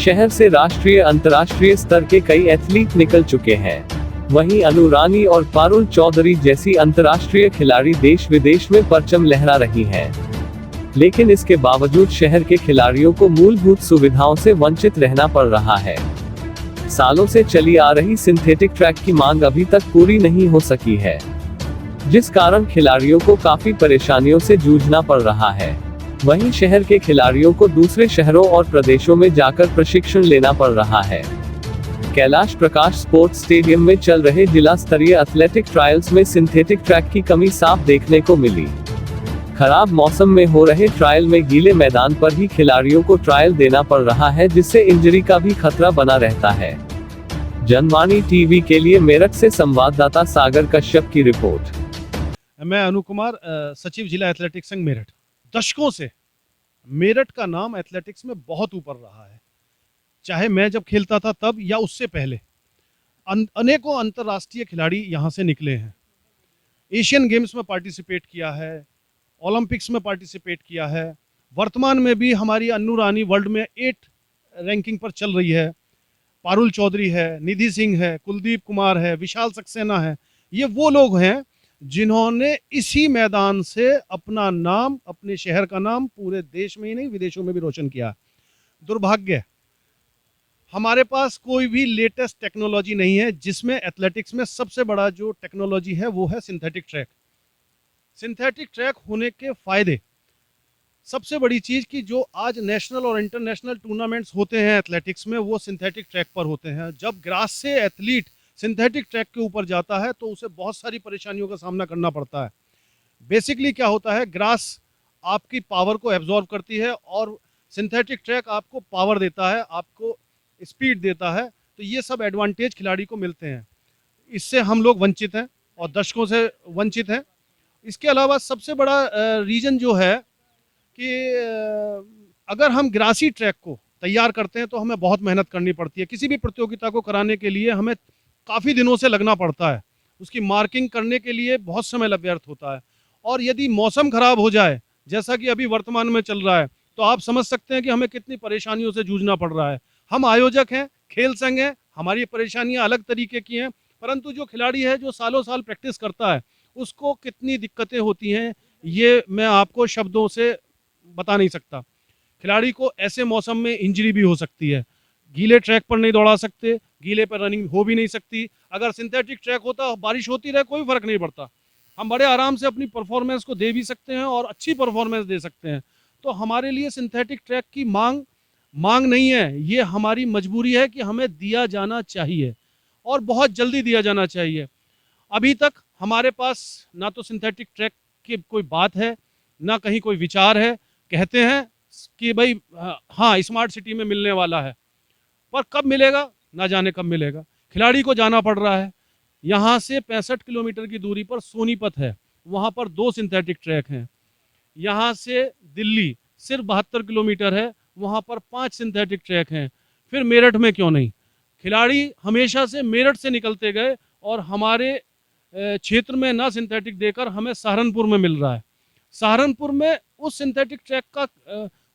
शहर से राष्ट्रीय अंतर्राष्ट्रीय स्तर के कई एथलीट निकल चुके हैं। वहीं अनु रानी और पारुल चौधरी जैसी अंतर्राष्ट्रीय खिलाड़ी देश विदेश में परचम लहरा रही हैं। लेकिन इसके बावजूद शहर के खिलाड़ियों को मूलभूत सुविधाओं से वंचित रहना पड़ रहा है। सालों से चली आ रही सिंथेटिक ट्रैक की मांग अभी तक पूरी नहीं हो सकी है, जिस कारण खिलाड़ियों को काफी परेशानियों से जूझना पड़ रहा है। वहीं शहर के खिलाड़ियों को दूसरे शहरों और प्रदेशों में जाकर प्रशिक्षण लेना पड़ रहा है। कैलाश प्रकाश स्पोर्ट्स स्टेडियम में चल रहे जिला स्तरीय एथलेटिक ट्रायल्स में सिंथेटिक ट्रैक की कमी साफ देखने को मिली। खराब मौसम में हो रहे ट्रायल में गीले मैदान पर ही खिलाड़ियों को ट्रायल देना पड़ रहा है, जिससे इंजरी का भी खतरा बना रहता है। जनवाणी टीवी के लिए मेरठ से संवाददाता सागर कश्यप की रिपोर्ट। मैं अनु कुमार, सचिव जिला एथलेटिक्स संघ मेरठ। दशकों से मेरठ का नाम एथलेटिक्स में बहुत ऊपर रहा है, चाहे मैं जब खेलता था तब या उससे पहले। अनेकों अंतर्राष्ट्रीय खिलाड़ी यहाँ से निकले हैं। एशियन गेम्स में पार्टिसिपेट किया है, ओलंपिक्स में पार्टिसिपेट किया है। वर्तमान में भी हमारी अन्नू रानी वर्ल्ड में 8 रैंकिंग पर चल रही है। पारुल चौधरी है, निधि सिंह है, कुलदीप कुमार है, विशाल सक्सेना है। ये वो लोग हैं जिन्होंने इसी मैदान से अपना नाम, अपने शहर का नाम पूरे देश में ही नहीं विदेशों में भी रोशन किया। दुर्भाग्य, हमारे पास कोई भी लेटेस्ट टेक्नोलॉजी नहीं है, जिसमें एथलेटिक्स में सबसे बड़ा जो टेक्नोलॉजी है वो है सिंथेटिक ट्रैक। सिंथेटिक ट्रैक होने के फायदे, सबसे बड़ी चीज कि जो आज नेशनल और इंटरनेशनल टूर्नामेंट्स होते हैं एथलेटिक्स में, वो सिंथेटिक ट्रैक पर होते हैं। जब ग्रास से एथलीट सिंथेटिक ट्रैक के ऊपर जाता है तो उसे बहुत सारी परेशानियों का सामना करना पड़ता है। बेसिकली क्या होता है, ग्रास आपकी पावर को एब्जॉर्ब करती है और सिंथेटिक ट्रैक आपको पावर देता है, आपको स्पीड देता है। तो ये सब एडवांटेज खिलाड़ी को मिलते हैं। इससे हम लोग वंचित हैं और दशकों से वंचित हैं। इसके अलावा सबसे बड़ा रीजन जो है कि अगर हम ग्रासी ट्रैक को तैयार करते हैं तो हमें बहुत मेहनत करनी पड़ती है। किसी भी प्रतियोगिता को कराने के लिए हमें काफ़ी दिनों से लगना पड़ता है। उसकी मार्किंग करने के लिए बहुत समय व्यर्थ होता है। और यदि मौसम खराब हो जाए, जैसा कि अभी वर्तमान में चल रहा है, तो आप समझ सकते हैं कि हमें कितनी परेशानियों से जूझना पड़ रहा है। हम आयोजक हैं, खेल संघ हैं, हमारी परेशानियां अलग तरीके की हैं, परंतु जो खिलाड़ी है जो सालों साल प्रैक्टिस करता है उसको कितनी दिक्कतें होती हैं ये मैं आपको शब्दों से बता नहीं सकता। खिलाड़ी को ऐसे मौसम में इंजरी भी हो सकती है। गीले ट्रैक पर नहीं दौड़ा सकते, गीले पर रनिंग हो भी नहीं सकती। अगर सिंथेटिक ट्रैक होता, बारिश होती रहे, कोई फर्क नहीं पड़ता, हम बड़े आराम से अपनी परफॉर्मेंस को दे भी सकते हैं और अच्छी परफॉर्मेंस दे सकते हैं। तो हमारे लिए सिंथेटिक ट्रैक की मांग नहीं है, ये हमारी मजबूरी है कि हमें दिया जाना चाहिए और बहुत जल्दी दिया जाना चाहिए। अभी तक हमारे पास ना तो सिंथेटिक ट्रैक की कोई बात है, ना कहीं कोई विचार है। कहते हैं कि भाई हाँ स्मार्ट सिटी में मिलने वाला है, पर कब मिलेगा ना जाने कब मिलेगा। खिलाड़ी को जाना पड़ रहा है। यहाँ से 65 किलोमीटर की दूरी पर सोनीपत है, वहाँ पर 2 सिंथेटिक ट्रैक हैं। यहाँ से दिल्ली सिर्फ 72 किलोमीटर है, वहाँ पर 5 सिंथेटिक ट्रैक हैं। फिर मेरठ में क्यों नहीं? खिलाड़ी हमेशा से मेरठ से निकलते गए और हमारे क्षेत्र में ना सिंथेटिक देकर हमें सहारनपुर में मिल रहा है। सहारनपुर में उस सिंथेटिक ट्रैक का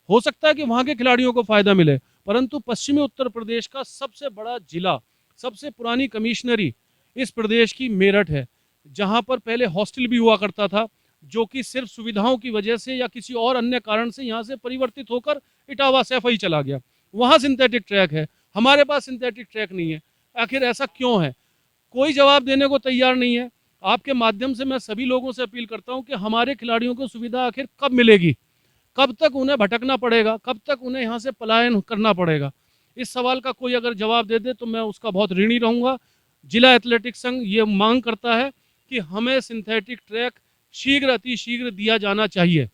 हो सकता है कि वहाँ के खिलाड़ियों को फायदा मिले, परंतु पश्चिमी उत्तर प्रदेश का सबसे बड़ा जिला, सबसे पुरानी कमिश्नरी इस प्रदेश की मेरठ है, जहाँ पर पहले हॉस्टल भी हुआ करता था, जो कि सिर्फ सुविधाओं की वजह से या किसी और अन्य कारण से यहाँ से परिवर्तित होकर इटावा सैफई चला गया। वहाँ सिंथेटिक ट्रैक है, हमारे पास सिंथेटिक ट्रैक नहीं है। आखिर ऐसा क्यों है? कोई जवाब देने को तैयार नहीं है। आपके माध्यम से मैं सभी लोगों से अपील करता हूं कि हमारे खिलाड़ियों को सुविधा आखिर कब मिलेगी? कब तक उन्हें भटकना पड़ेगा? कब तक उन्हें यहाँ से पलायन करना पड़ेगा? इस सवाल का कोई अगर जवाब दे दे तो मैं उसका बहुत ऋणी रहूँगा। जिला एथलेटिक्स संघ ये मांग करता है कि हमें सिंथेटिक ट्रैक शीघ्र अति शीघ्र दिया जाना चाहिए।